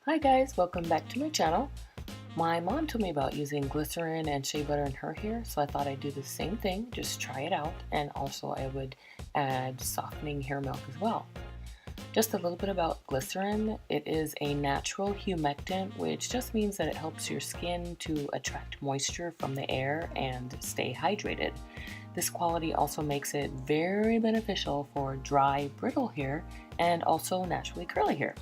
Hi guys, welcome back to my channel. My mom told me about using glycerin and shea butter in her hair, so I thought I'd do the same thing, just try it out, and also I would add softening hair milk as well. Just a little bit about glycerin. It is a natural humectant, which just means that it helps your skin to attract moisture from the air and stay hydrated. This quality also makes it very beneficial for dry, brittle hair and also naturally curly hair.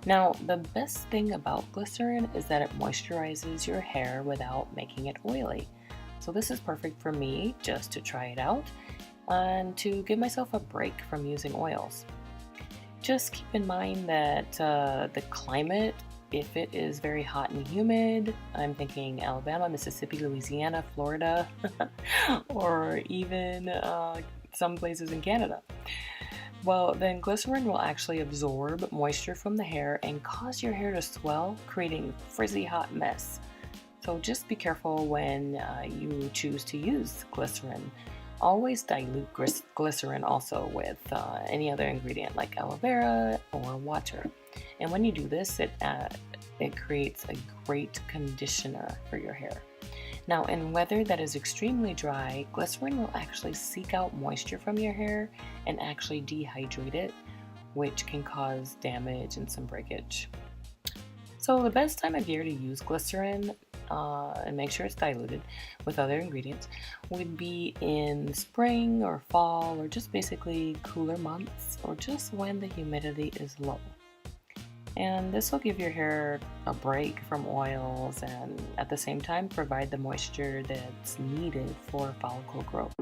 Now, the best thing about glycerin is that it moisturizes your hair without making it oily. So this is perfect for me just to try it out and to give myself a break from using oils. Just keep in mind that the climate, if it is very hot and humid, I'm thinking Alabama, Mississippi, Louisiana, Florida, or even some places in Canada. Well, then glycerin will actually absorb moisture from the hair and cause your hair to swell, creating a frizzy hot mess. So just be careful when you choose to use glycerin. Always dilute glycerin also with any other ingredient like aloe vera or water. And when you do this, it creates a great conditioner for your hair. Now, in weather that is extremely dry, glycerin will actually seek out moisture from your hair and actually dehydrate it, which can cause damage and some breakage. So the best time of year to use glycerin, and make sure it's diluted with other ingredients, would be in spring or fall, or just basically cooler months, or just when the humidity is low. And this will give your hair a break from oils and at the same time provide the moisture that's needed for follicle growth.